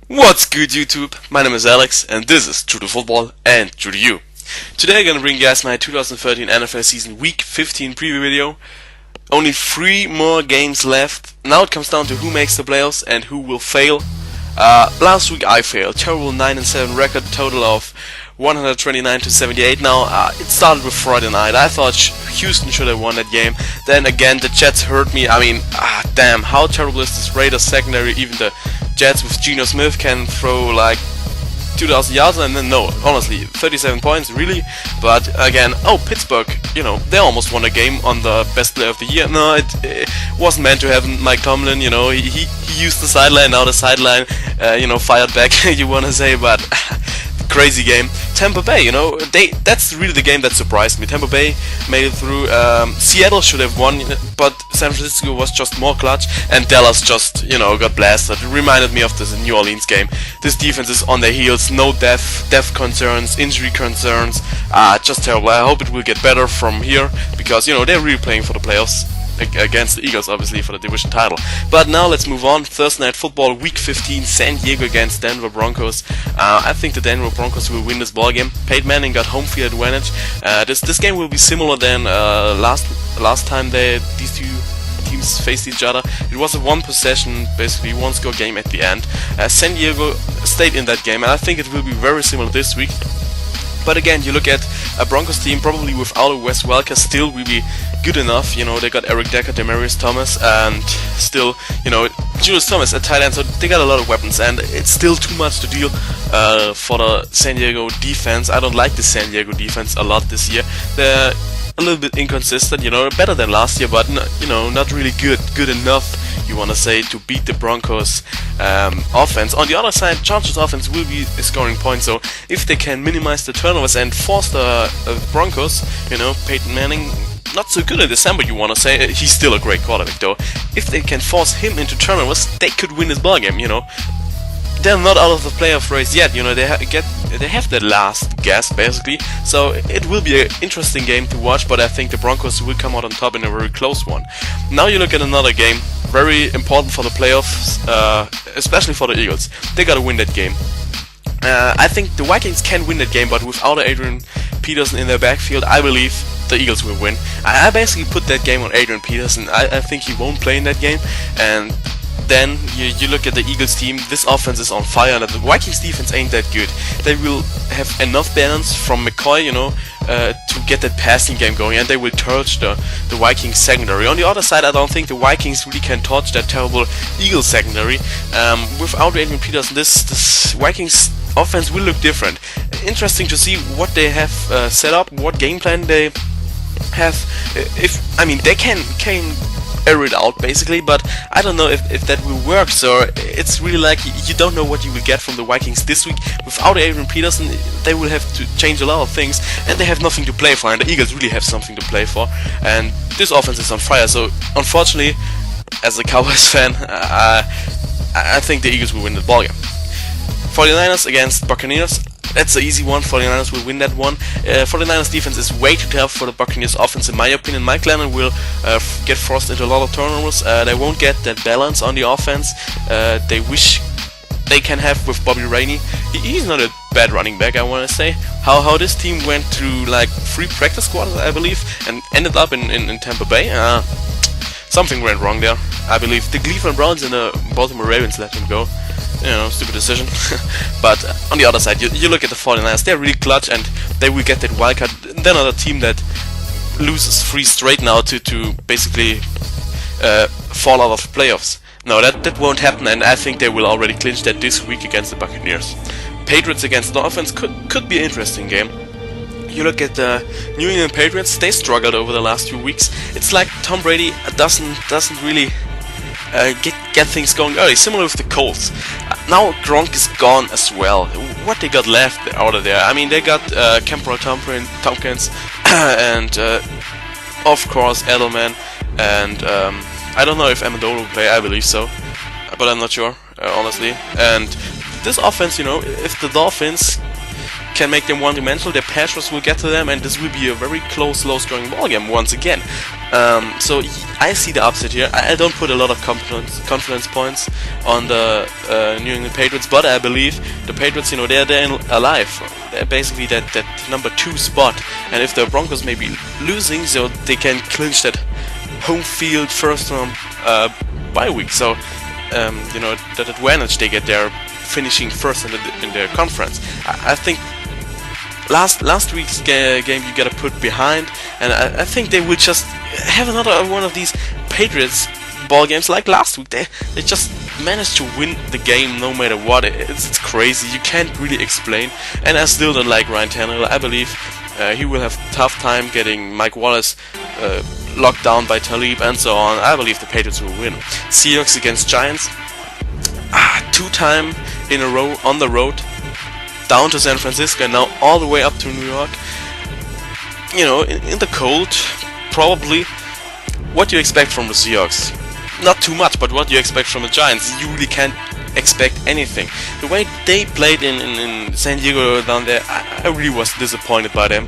What's good, YouTube? My name is Alex, and this is True to Football and True to You. Today I'm gonna bring you guys my 2013 NFL season week 15 preview video. Only 3 more games left. Now it comes down to who makes the playoffs and who will fail. Last week I failed. Terrible 9-7 record, total of 129-78. Now it started with Friday night. I thought Houston should have won that game. Then again the Jets hurt me. I mean, damn, how terrible is this Raiders secondary? Even the Jets with Geno Smith can throw like 2,000 yards, and then no, honestly, 37 points, really? But again, Pittsburgh, they almost won a game on the best player of the year. No, it wasn't meant to happen. Mike Tomlin, he used the sideline, now the sideline, fired back, you wanna say, but crazy game. Tampa Bay, that's really the game that surprised me. Tampa Bay made it through. Seattle should have won, but San Francisco was just more clutch, and Dallas just, got blasted. It reminded me of this New Orleans game. This defense is on their heels, no depth concerns, injury concerns, just terrible. I hope it will get better from here, because, they're really playing for the playoffs against the Eagles, obviously, for the division title. But now let's move on. Thursday Night Football, Week 15, San Diego against Denver Broncos. I think the Denver Broncos will win this ball game. Peyton Manning got home field advantage. This game will be similar than last time these two teams faced each other. It was a one possession, basically one score game at the end. San Diego stayed in that game, and I think it will be very similar this week. But again, you look at a Broncos team probably without a Wes Welker still will be good enough. They got Eric Decker, Demaryius Thomas, and still, Julius Thomas at tight end, so they got a lot of weapons, and it's still too much to deal for the San Diego defense. I don't like the San Diego defense a lot this year. They're a little bit inconsistent, better than last year, but not really good enough, you want to say, to beat the Broncos offense. On the other side, Chargers offense will be scoring points, so if they can minimize the turnovers and force the Broncos, Peyton Manning, not so good in December, you want to say. He's still a great quarterback, though. If they can force him into turnovers, they could win this ballgame, They're not out of the playoff race yet, they have the last gasp, basically, so it will be an interesting game to watch, but I think the Broncos will come out on top in a very close one. Now you look at another game, very important for the playoffs, especially for the Eagles. They gotta win that game. I think the Vikings can win that game, but without Adrian Peterson in their backfield, I believe the Eagles will win. I basically put that game on Adrian Peterson. I think he won't play in that game, and then you look at the Eagles team, this offense is on fire, and the Vikings defense ain't that good. They will have enough balance from McCoy, to get that passing game going, and they will torch the Vikings secondary. On the other side, I don't think the Vikings really can torch that terrible Eagles secondary. Without Adrian Peterson, this Vikings offense will look different. Interesting to see what they have set up, what game plan they have. They can air it out, basically, but I don't know if that will work. So it's really like you don't know what you will get from the Vikings this week. Without Adrian Peterson, they will have to change a lot of things, and they have nothing to play for, and the Eagles really have something to play for, and this offense is on fire. So unfortunately, as a Cowboys fan, I think the Eagles will win the ballgame. 49ers against Buccaneers. That's an easy one. 49ers will win that one. 49ers defense is way too tough for the Buccaneers offense, in my opinion. Mike Glennon will get forced into a lot of turnovers. They won't get that balance on the offense they wish they can have with Bobby Rainey. He's not a bad running back, I want to say. How this team went through like 3 practice squads, I believe, and ended up in Tampa Bay. Something went wrong there, I believe. The Cleveland Browns and the Baltimore Ravens let him go. Stupid decision. But on the other side, you look at the 49ers, they're really clutch, and they will get that wildcard. They're not a team that loses 3 straight now to basically fall out of playoffs. No, that won't happen, and I think they will already clinch that this week against the Buccaneers. Patriots against Dolphins could be an interesting game. You look at the New England Patriots, they struggled over the last few weeks. It's like Tom Brady doesn't really get things going early, similar with the Colts. Now Gronk is gone as well. What they got left out of there? They got Campbell Tompkins, and of course Edelman, and I don't know if Amendola will play. I believe so, but I'm not sure, honestly. And this offense, if the Dolphins can make them one-dimensional. Their pass rush will get to them, and this will be a very close, low-scoring ball game once again. So I see the upset here. I don't put a lot of confidence points on the New England Patriots, but I believe the Patriots, you know, they're alive. They're basically that number 2 spot, and if the Broncos may be losing, so they can clinch that home field first round bye week. So you know, that advantage they get there, finishing first in their conference. I think last week's game you gotta put behind, and I think they will just have another one of these Patriots ball games like last week. They just managed to win the game no matter what. It's crazy. You can't really explain. And I still don't like Ryan Tannehill. I believe he will have a tough time getting Mike Wallace locked down by Talib and so on. I believe the Patriots will win. Seahawks against Giants. 2 times in a row on the road, down to San Francisco and now all the way up to New York. You know, in the cold, probably. What do you expect from the Seahawks? Not too much, but what do you expect from the Giants? You really can't expect anything. The way they played in San Diego down there, I really was disappointed by them.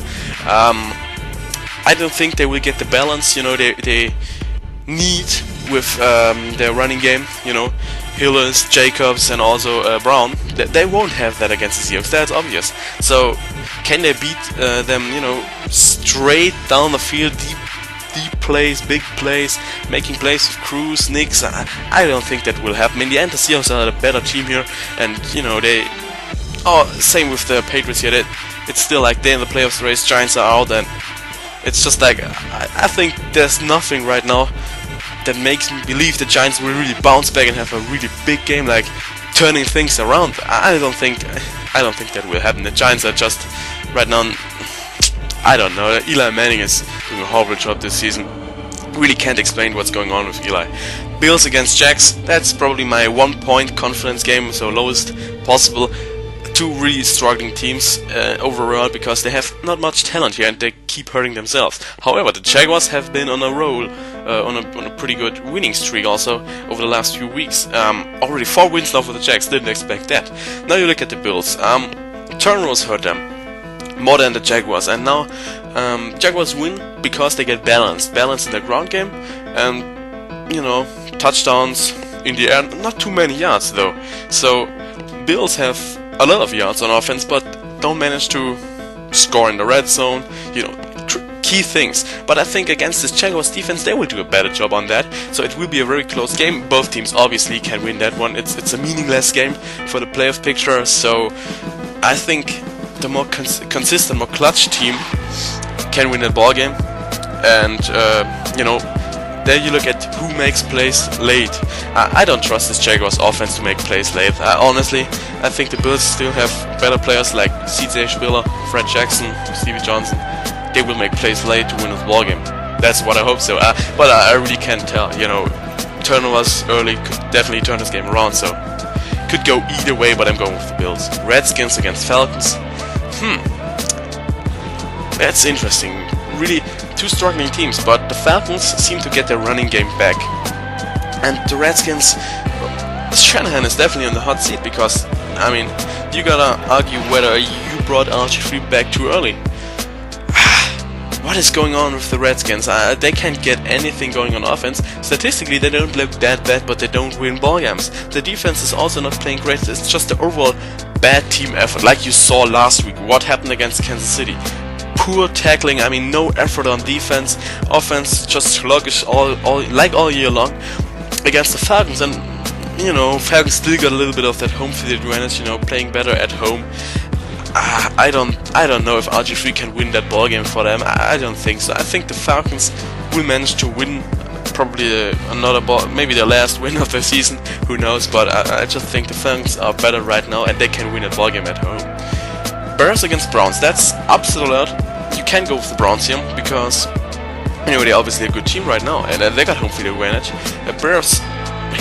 I don't think they will get the balance, you know, they need with their running game, you know, Hillis, Jacobs and also Brown. They won't have that against the Seahawks, that's obvious. So can they beat them, you know, straight down the field, deep plays, big plays, making plays with Cruz, Nix? I don't think that will happen. In the end, the Seahawks are a better team here, and you know, same with the Patriots here. It's still like they're in the playoffs race, Giants are out, and it's just like, I think there's nothing right now that makes me believe the Giants will really bounce back and have a really big game, like turning things around. I don't think that will happen. The Giants are just right now, I don't know. Eli Manning is doing a horrible job this season. Really can't explain what's going on with Eli. Bills against Jags. That's probably my 1-point confidence game, so lowest possible. 2 really struggling teams overall because they have not much talent here and they keep hurting themselves. However, the Jaguars have been on a roll, on a pretty good winning streak also over the last few weeks. Already 4 wins now for the Jags. Didn't expect that. Now you look at the Bills. Turnovers hurt them more than the Jaguars, and now Jaguars win because they get balance in the ground game, and you know, touchdowns in the air, not too many yards though. So Bills have a lot of yards on offense, but don't manage to score in the red zone, you know, key things. But I think against this Jaguars defense, they will do a better job on that. So it will be a very close game. Both teams obviously can win that one. It's a meaningless game for the playoff picture. So I think the more consistent, more clutch team can win that ball game. And you know, there you look at who makes plays late. I don't trust this Jaguars offense to make plays late. Honestly, I think the Bills still have better players like C.J. Spiller, Fred Jackson, Stevie Johnson. They will make plays late to win this ball game. That's what I hope so. But I really can't tell. You know, turnovers early could definitely turn this game around. So could go either way, but I'm going with the Bills. Redskins against Falcons. That's interesting. Really, 2 struggling teams, but the Falcons seem to get their running game back. And the Redskins, Shanahan is definitely on the hot seat because, I mean, you gotta argue whether you brought RG3 back too early. What is going on with the Redskins? They can't get anything going on offense. Statistically, they don't look that bad, but they don't win ball games. The defense is also not playing great. It's just the overall bad team effort, like you saw last week. What happened against Kansas City? Poor tackling. I mean, no effort on defense. Offense just sluggish all year long against the Falcons. And you know, Falcons still got a little bit of that home field advantage. You know, playing better at home. I don't know if RG3 can win that ball game for them. I don't think so. I think the Falcons will manage to win probably another ball, maybe their last win of the season. Who knows? But I just think the Falcons are better right now and they can win a ball game at home. Bears against Browns. That's upset alert. You can go with the Browns here because you know, they're obviously a good team right now and they got home field advantage. The Bears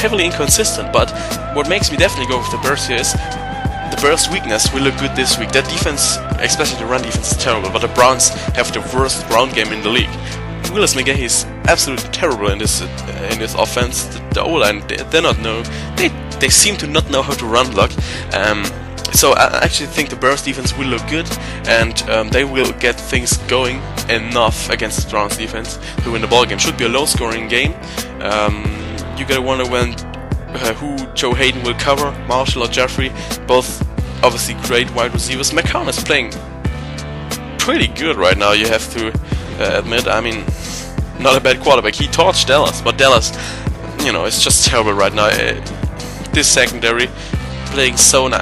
heavily inconsistent, but what makes me definitely go with the Bears here is the Bears' weakness will look good this week. Their defense, especially the run defense, is terrible, but the Browns have the worst ground game in the league. Willis McGahee is absolutely terrible in this offense. The O-line, they seem to not know how to run block. So I actually think the Bears defense will look good, and they will get things going enough against the Browns defense to win the ball game. Should be a low-scoring game. You gotta wonder when who Joe Hayden will cover, Marshall or Jeffrey. Both obviously great wide receivers. McCown is playing pretty good right now, you have to admit. I mean, not a bad quarterback. He torched Dallas, but Dallas, you know, it's just terrible right now. This secondary playing zone,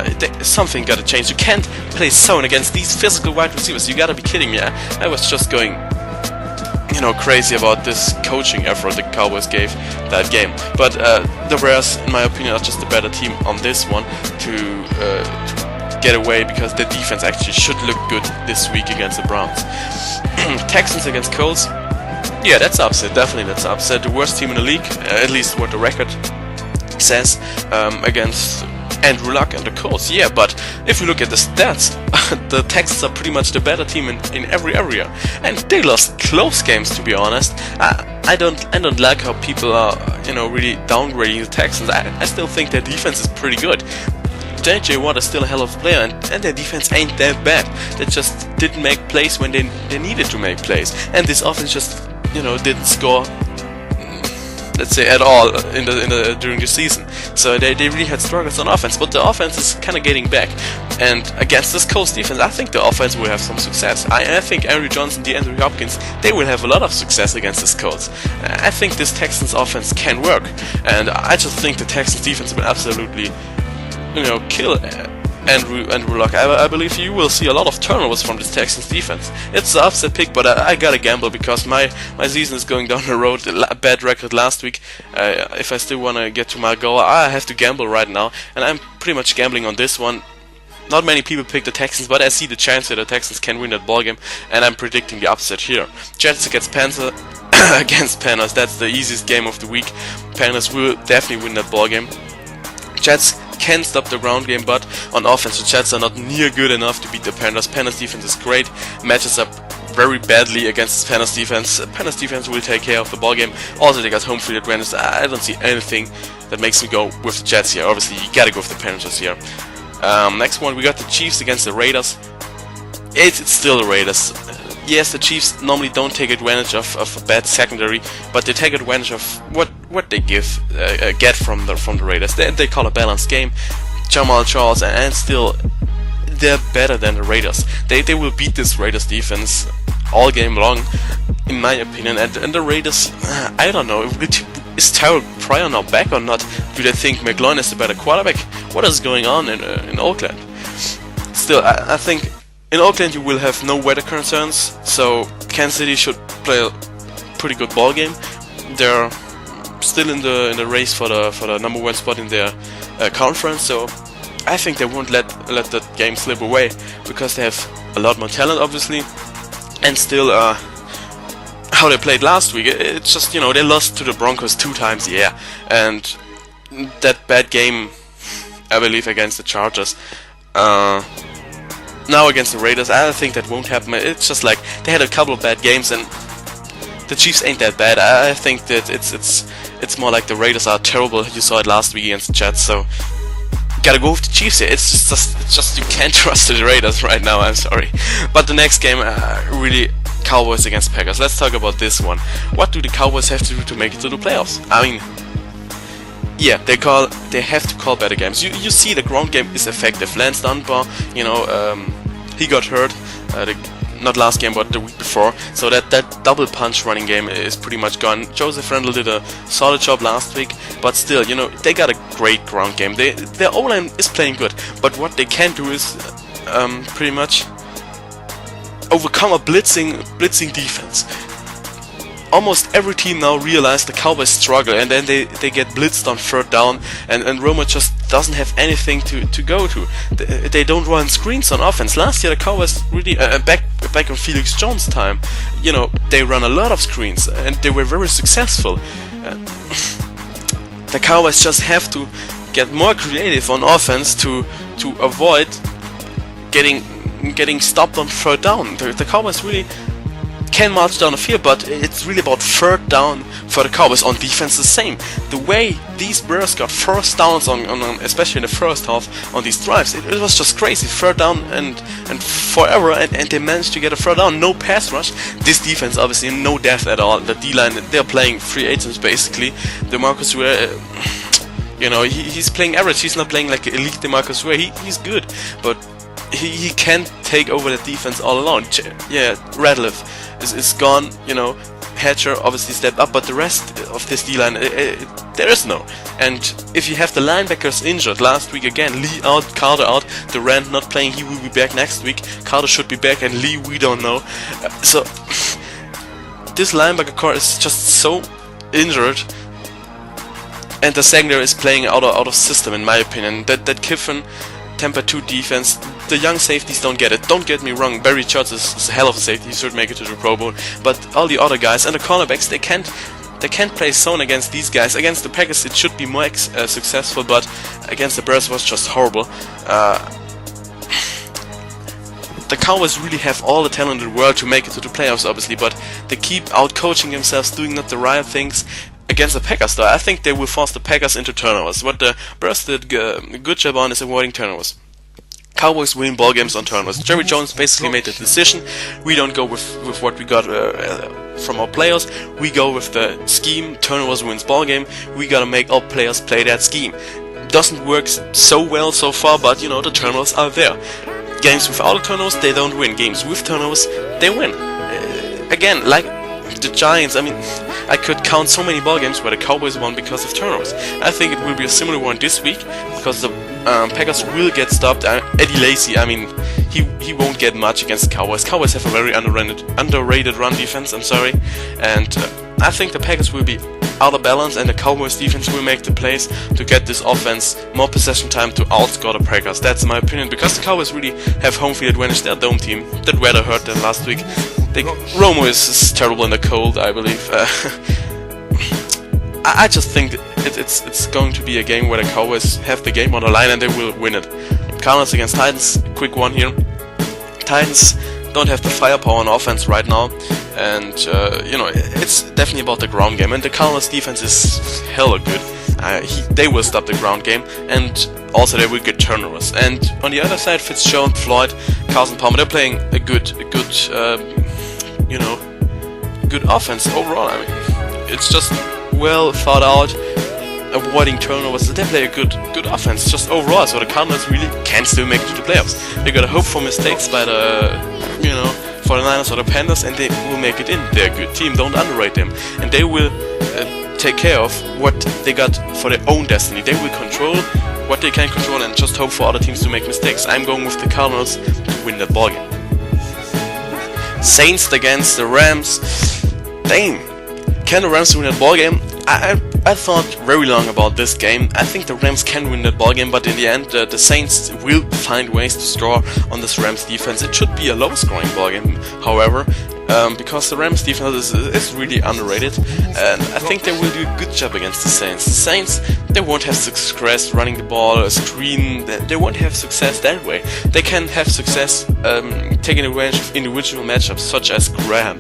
something gotta change. You can't play zone against these physical wide receivers. You gotta be kidding me. I was just going, you know, crazy about this coaching effort the Cowboys gave that game. But the Bears, in my opinion, are just a better team on this one to get away, because the defense actually should look good this week against the Browns. Texans against Colts. Yeah, that's upset. Definitely that's upset. The worst team in the league, at least what the record says, against Andrew Luck and the Colts. Yeah, but if you look at the stats, the Texans are pretty much the better team in every area, and they lost close games, to be honest. I don't like how people are, you know, really downgrading the Texans. I still think their defense is pretty good. J.J. Watt is still a hell of a player, and their defense ain't that bad. They just didn't make plays when they needed to make plays, and this offense just, you know, didn't score, let's say, at all during the season. So they really had struggles on offense, but the offense is kind of getting back. And against this Colts defense, I think the offense will have some success. I think Andrew Johnson, DeAndre Hopkins, they will have a lot of success against this Colts. I think this Texans offense can work, and I just think the Texans defense will absolutely, you know, kill Andrew Luck. I believe you will see a lot of turnovers from this Texans defense. It's an upset pick, but I gotta gamble because my season is going down the road. A bad record last week. If I still wanna get to my goal, I have to gamble right now, and I'm pretty much gambling on this one. Not many people pick the Texans, but I see the chance that the Texans can win that ball game, and I'm predicting the upset here. Jets against Panthers. Against Panthers, that's the easiest game of the week. Panthers will definitely win that ball game. Jets can stop the ground game, but on offense the Jets are not near good enough to beat the Panthers. Panthers defense is great, matches up very badly against Panthers defense. Panthers defense will take care of the ball game. Also, they got home field advantage. I don't see anything that makes me go with the Jets here. Obviously, you gotta go with the Panthers here. Next one, we got the Chiefs against the Raiders. It's still the Raiders. Yes, the Chiefs normally don't take advantage of a bad secondary, but they take advantage of what they get from the Raiders. They call a balanced game. Jamal Charles, and still they're better than the Raiders. They will beat this Raiders defense all game long, in my opinion. And the Raiders, I don't know, is Terrell Pryor now back or not? Do they think McLaurin is the better quarterback? What is going on in Oakland? Still, I think in Oakland you will have no weather concerns, so Kansas City should play a pretty good ball game. They're still in the race for the number one spot in their conference, so I think they won't let that game slip away, because they have a lot more talent, obviously, and still how they played last week. It's just, you know, they lost to the Broncos 2 times, yeah, and that bad game, I believe, against the Chargers. Now against the Raiders, I think that won't happen. It's just like they had a couple of bad games, and the Chiefs ain't that bad. I think that it's more like the Raiders are terrible. You saw it last week against the Jets, so gotta go with the Chiefs here. It's just you can't trust the Raiders right now. I'm sorry, but the next game, really, Cowboys against Packers. Let's talk about this one. What do the Cowboys have to do to make it to the playoffs? I mean, yeah, they have to call better games. You see the ground game is effective. Lance Dunbar, you know, he got hurt, not last game but the week before, so that double punch running game is pretty much gone. Joseph Randle did a solid job last week, but still, you know, they got a great ground game. Their O-line is playing good, but what they can do is pretty much overcome a blitzing defense. Almost every team now realized the Cowboys struggle, and then they get blitzed on 3rd down, and Roma just doesn't have anything to go to. They don't run screens on offense. Last year the Cowboys really, back on Felix Jones' time, you know, they run a lot of screens, and they were very successful. The Cowboys just have to get more creative on offense to avoid getting stopped on 3rd down. The Cowboys really can march down the field, but it's really about third down for the Cowboys. On defense, the same. The way these Bears got first downs on especially in the first half on these drives, it was just crazy. Third down and forever, and they managed to get a third down. No pass rush. This defense, obviously, no depth at all. The D-line, they're playing free agents basically. DeMarcus Ware, you know, he's playing average. He's not playing like elite DeMarcus Ware. He's good, but he can't take over the defense all alone. Yeah, Radcliffe is gone, you know. Hatcher obviously stepped up, but the rest of this D-line, there is no. And if you have the linebackers injured last week again, Lee out, Carter out, Durant not playing, he will be back next week. Carter should be back, and Lee, we don't know. So this linebacker core is just so injured, and the secondary is playing out of system, in my opinion. That Kiffin Tampa 2 defense, the young safeties don't get it. Don't get me wrong, Barry Church is a hell of a safety, he should make it to the Pro Bowl, but all the other guys and the cornerbacks, they can't play zone against these guys. Against the Packers it should be more successful, but against the Bears it was just horrible. The Cowboys really have all the talent in the world to make it to the playoffs, obviously, but they keep out-coaching themselves, doing not the right things. Against the Packers, though, I think they will force the Packers into turnovers. What the Bears did a good job on is avoiding turnovers. Cowboys win ball games on turnovers. Jerry Jones basically made the decision. We don't go with what we got from our players. We go with the scheme. Turnovers wins ball game. We gotta make our players play that scheme. Doesn't work so well so far, but you know, the turnovers are there. Games without the turnovers, they don't win. Games with turnovers, they win. Again, like the Giants, I mean, I could count so many ball games where the Cowboys won because of turnovers. I think it will be a similar one this week, because the Packers will get stopped. Eddie Lacy, I mean, he won't get much against the Cowboys. Cowboys have a very underrated run defense, I'm sorry, and I think the Packers will be out of balance, and the Cowboys defense will make the plays to get this offense more possession time to outscore the Packers. That's my opinion, because the Cowboys really have home field advantage. Their dome team, that weather hurt them last week. Romo is terrible in the cold, I believe. I just think it's going to be a game where the Cowboys have the game on the line and they will win it. Cardinals against Titans, quick one here. Titans don't have the firepower on offense right now, and you know, it's definitely about the ground game, and the Cardinals defense is hella good. They will stop the ground game, and also they will get turnovers. And on the other side, Fitzgerald, Floyd, Carson Palmer, they're playing a good you know, good offense overall. I mean, it's just well thought out, avoiding turnovers. They play a good offense just overall. So the Cardinals really can still make it to the playoffs. They gotta hope for mistakes by the, you know, 49ers or the Panthers, and they will make it in. They're a good team. Don't underrate them, and they will take care of what they got for their own destiny. They will control what they can control and just hope for other teams to make mistakes. I'm going with the Cardinals to win that ballgame. Saints against the Rams. Damn, can the Rams win that ballgame? I thought very long about this game. I think the Rams can win that ballgame, but in the end, the Saints will find ways to score on this Rams defense. It should be a low-scoring ballgame, however, because the Rams defense is really underrated, and I think they will do a good job against the Saints. The Saints, they won't have success running the ball, a screen. They won't have success that way. They can have success taking advantage of individual matchups, such as Graham.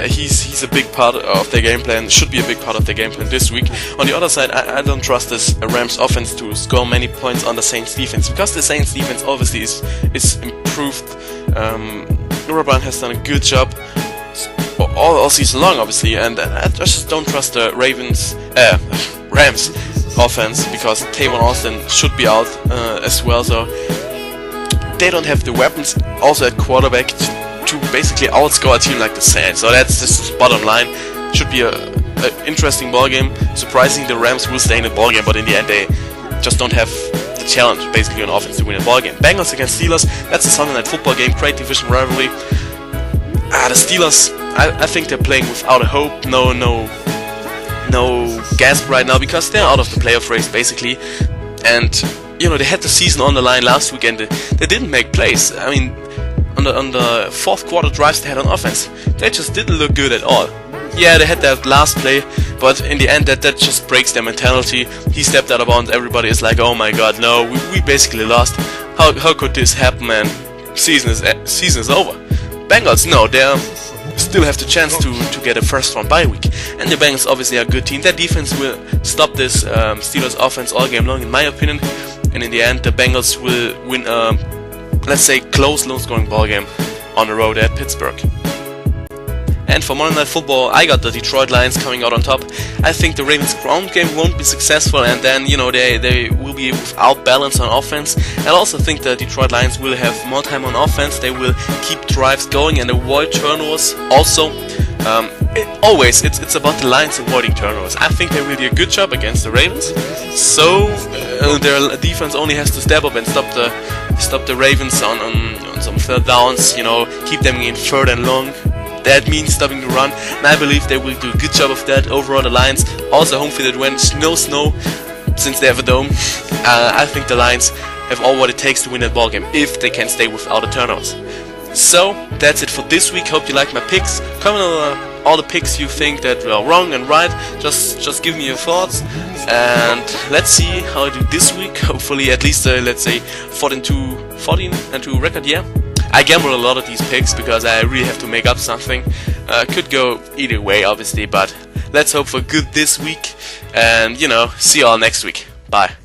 He's a big part of their game plan, should be a big part of their game plan this week. On the other side, I don't trust this Rams offense to score many points on the Saints defense, because the Saints defense obviously is improved. Urban has done a good job all season long, obviously, and I just don't trust the Rams offense, because Tavon Austin should be out as well, so they don't have the weapons also at quarterback to basically outscore a team like the Saints. So that's just the bottom line. Should be an interesting ball game. Surprisingly, the Rams will stay in the ball game, but in the end they just don't have the talent basically on offense to win a ball game. Bengals against Steelers, that's a Sunday Night Football game, great division rivalry. The Steelers, I think they're playing without a hope, no gasp right now, because they're out of the playoff race basically, and you know, they had the season on the line last week and they didn't make plays. I mean, on the fourth quarter drives they had on offense, they just didn't look good at all. Yeah, they had that last play, but in the end that just breaks their mentality. He stepped out of bounds, everybody is like, oh my god, no, we basically lost. How could this happen, man? Season is over. Bengals, no, still have the chance to get a first round bye week. And the Bengals obviously are a good team. Their defense will stop this Steelers offense all game long, in my opinion. And in the end, the Bengals will win let's say close, low-scoring ball game on the road at Pittsburgh. And for Monday Night Football, I got the Detroit Lions coming out on top. I think the Ravens' ground game won't be successful, and then, you know, they will be without balance on offense. I also think the Detroit Lions will have more time on offense. They will keep drives going and avoid turnovers. Also, it's about the Lions avoiding turnovers. I think they will do a good job against the Ravens. So their defense only has to step up and stop the Ravens on some third downs. You know, keep them in third and long. That means stopping the run, and I believe they will do a good job of that. Overall, the Lions, also home field advantage, no snow, since they have a dome. I think the Lions have all what it takes to win that ball game, if they can stay without the turnovers. So, that's it for this week. Hope you liked my picks. Comment on all the picks you think that were wrong and right. Just give me your thoughts, and let's see how I do this week. Hopefully at least, let's say, 14-2 record, yeah. I gamble a lot of these picks because I really have to make up something. Could go either way, obviously, but let's hope for good this week. And, you know, see you all next week. Bye.